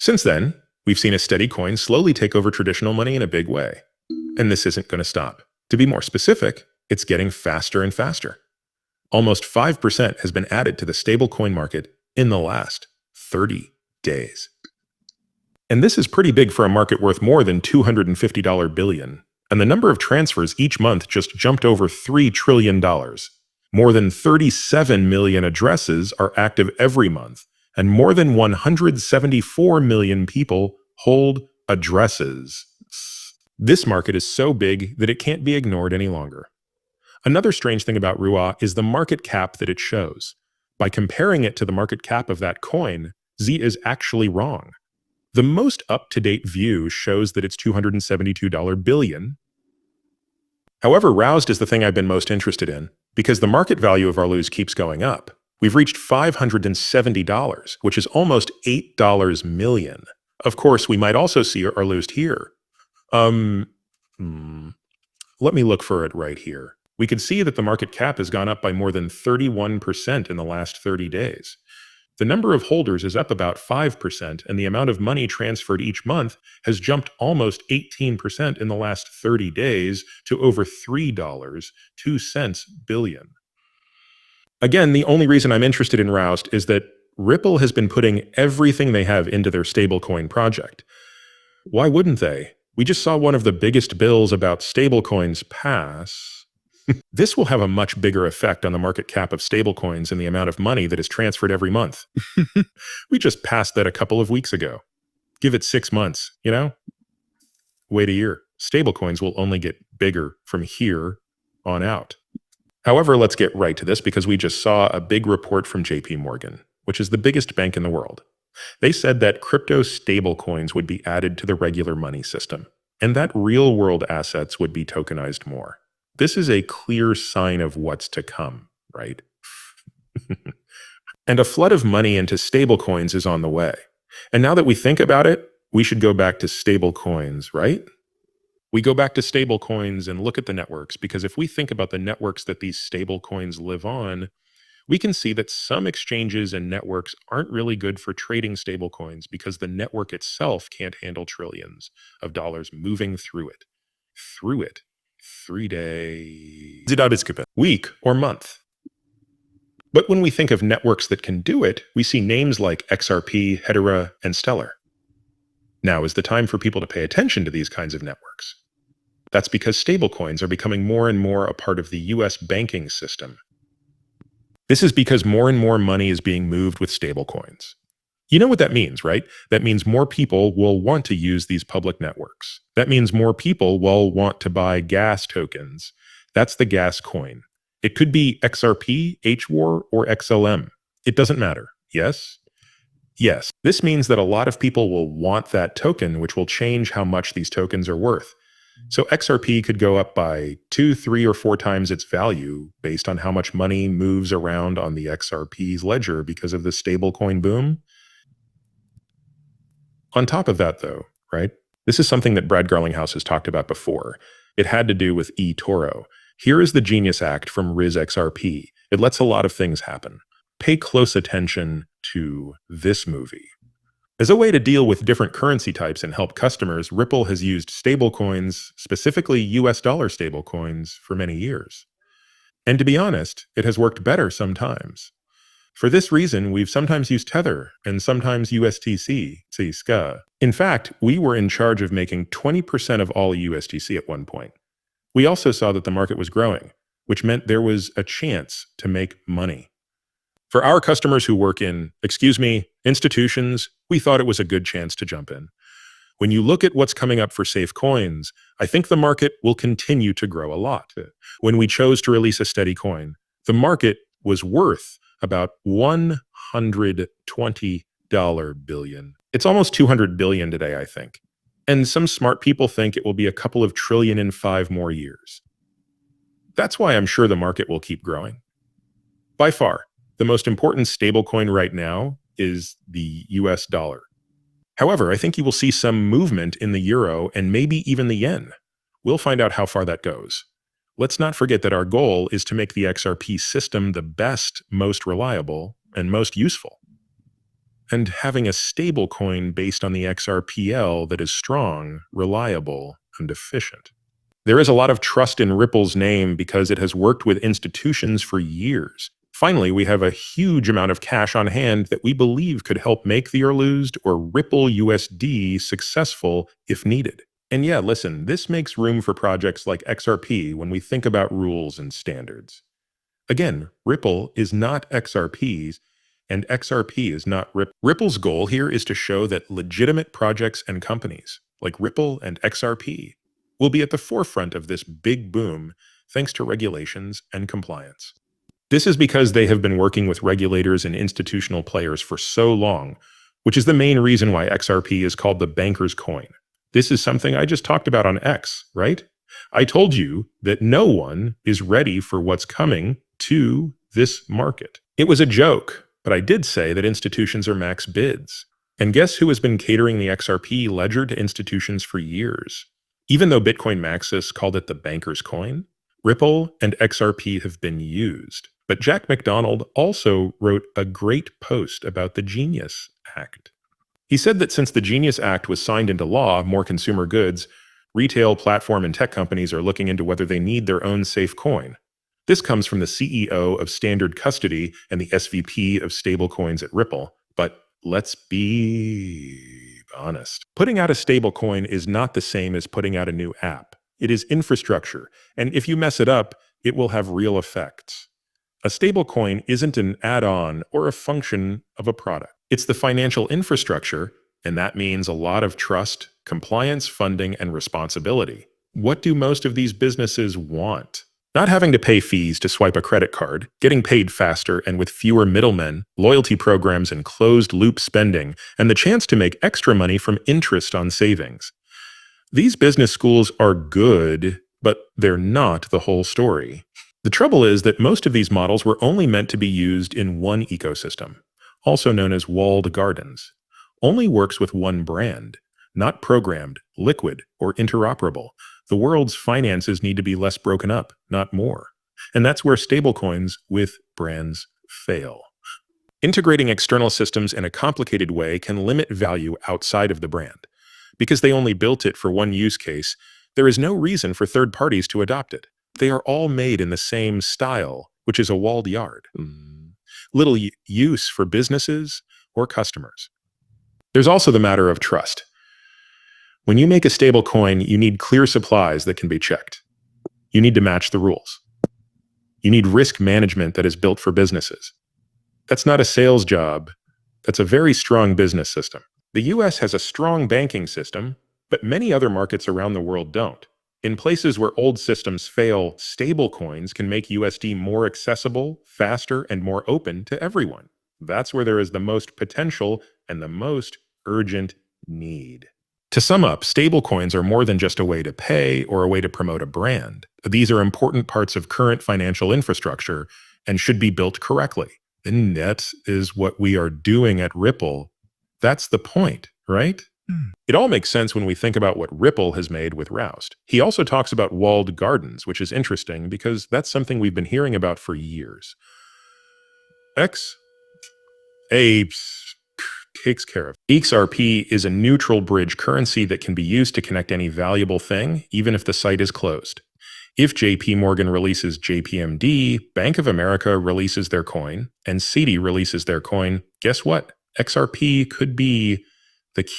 Since then, we've seen a steady coin slowly take over traditional money in a big way. And this isn't going to stop. To be more specific, it's getting faster and faster. Almost 5% has been added to the stablecoin market in the last 30 days. And this is pretty big for a market worth more than $250 billion. And the number of transfers each month just jumped over $3 trillion. More than 37 million addresses are active every month, and more than 174 million people hold addresses. This market is so big that it can't be ignored any longer. Another strange thing about Rua is the market cap that it shows. By comparing it to the market cap of that coin, Z is actually wrong. The most up-to-date view shows that it's $272 billion. However, Roused is the thing I've been most interested in, because the market value of our loos keeps going up. We've reached $570, which is almost $8 million. Of course, we might also see our loos here. Let me look for it right here. We can see that the market cap has gone up by more than 31% in the last 30 days. The number of holders is up about 5%, and the amount of money transferred each month has jumped almost 18% in the last 30 days to over $3.02 billion. Again, the only reason I'm interested in Roused is that Ripple has been putting everything they have into their stablecoin project. Why wouldn't they? We just saw one of the biggest bills about stablecoins pass. This will have a much bigger effect on the market cap of stablecoins and the amount of money that is transferred every month. We just passed that a couple of weeks ago. Give it 6 months, you know? Wait a year. Stablecoins will only get bigger from here on out. However, let's get right to this because we just saw a big report from JP Morgan, which is the biggest bank in the world. They said that crypto stablecoins would be added to the regular money system, and that real-world assets would be tokenized more. This is a clear sign of what's to come, right? And a flood of money into stablecoins is on the way. And now that we think about it, we should go back to stablecoins, right? We go back to stablecoins and look at the networks, because if we think about the networks that these stablecoins live on, we can see that some exchanges and networks aren't really good for trading stablecoins because the network itself can't handle trillions of dollars moving through it. 3 days, week, or month. But when we think of networks that can do it, we see names like XRP, Hedera, and Stellar. Now is the time for people to pay attention to these kinds of networks. That's because stablecoins are becoming more and more a part of the US banking system. This is because more and more money is being moved with stablecoins. You know what that means, right? That means more people will want to use these public networks. That means more people will want to buy gas tokens. That's the gas coin. It could be XRP, HWAR, or XLM. It doesn't matter. Yes? Yes. This means that a lot of people will want that token, which will change how much these tokens are worth. So XRP could go up by 2, 3, or 4 times its value based on how much money moves around on the XRP's ledger because of the stablecoin boom. On top of that, though, right? This is something that Brad Garlinghouse has talked about before. It had to do with eToro. Here is the Genius Act from RizXRP. It lets a lot of things happen. Pay close attention to this movie. As a way to deal with different currency types and help customers, Ripple has used stablecoins, specifically US dollar stablecoins, for many years. And to be honest, it has worked better sometimes. For this reason, we've sometimes used Tether and sometimes USTC, SKA. In fact, we were in charge of making 20% of all USTC at one point. We also saw that the market was growing, which meant there was a chance to make money. For our customers who work in, institutions, we thought it was a good chance to jump in. When you look at what's coming up for safe coins, I think the market will continue to grow a lot. When we chose to release a steady coin, the market was worth about $120 billion. It's almost $200 billion today, I think. And some smart people think it will be a couple of trillion in 5 more years. That's why I'm sure the market will keep growing. By far, the most important stablecoin right now is the US dollar. However, I think you will see some movement in the euro and maybe even the yen. We'll find out how far that goes. Let's not forget that our goal is to make the XRP system the best, most reliable, and most useful. and having a stable coin based on the XRPL that is strong, reliable, and efficient. There is a lot of trust in Ripple's name because it has worked with institutions for years. Finally, we have a huge amount of cash on hand that we believe could help make the Erlust or Ripple USD successful if needed. And yeah, listen, this makes room for projects like XRP when we think about rules and standards. Again, Ripple is not XRP's, and XRP is not Ripple. Ripple's goal here is to show that legitimate projects and companies, like Ripple and XRP, will be at the forefront of this big boom thanks to regulations and compliance. This is because they have been working with regulators and institutional players for so long, which is the main reason why XRP is called the banker's coin. This is something I just talked about on X, right? I told you that no one is ready for what's coming to this market. It was a joke, but I did say that institutions are max bids. And guess who has been catering the XRP ledger to institutions for years? Even though Bitcoin Maxis called it the banker's coin, Ripple and XRP have been used. But Jack McDonald also wrote a great post about the Genius Act. He said that since the Genius Act was signed into law, more consumer goods, retail, platform, and tech companies are looking into whether they need their own safe coin. This comes from the CEO of Standard Custody and the SVP of stablecoins at Ripple. But let's be honest. Putting out a stablecoin is not the same as putting out a new app. It is infrastructure, and if you mess it up, it will have real effects. A stablecoin isn't an add-on or a function of a product. It's the financial infrastructure, and that means a lot of trust, compliance, funding, and responsibility. What do most of these businesses want? Not having to pay fees to swipe a credit card, getting paid faster and with fewer middlemen, loyalty programs and closed-loop spending, and the chance to make extra money from interest on savings. These business schools are good, but they're not the whole story. The trouble is that most of these models were only meant to be used in one ecosystem, also known as walled gardens. Only works with one brand, not programmed, liquid, or interoperable. The world's finances need to be less broken up, not more. And that's where stablecoins with brands fail. Integrating external systems in a complicated way can limit value outside of the brand. Because they only built it for one use case, there is no reason for third parties to adopt it. They are all made in the same style, which is a walled yard. Little use for businesses or customers. There's also the matter of trust. When you make a stable coin, you need clear supplies that can be checked. You need to match the rules. You need risk management that is built for businesses. That's not a sales job. That's a very strong business system. The US has a strong banking system, but many other markets around the world don't. In places where old systems fail, stablecoins can make USD more accessible, faster, and more open to everyone. That's where there is the most potential and the most urgent need. To sum up, stablecoins are more than just a way to pay or a way to promote a brand. These are important parts of current financial infrastructure and should be built correctly. And that is what we are doing at Ripple. That's the point, right? It all makes sense when we think about what Ripple has made with Roust. He also talks about walled gardens, which is interesting because that's something we've been hearing about for years. Takes care of. xrp is a neutral bridge currency that can be used to connect any valuable thing, even if the site is closed. If JP Morgan releases JPMD, Bank of America releases their coin, and Citi releases their coin, guess what? XRP could be the key.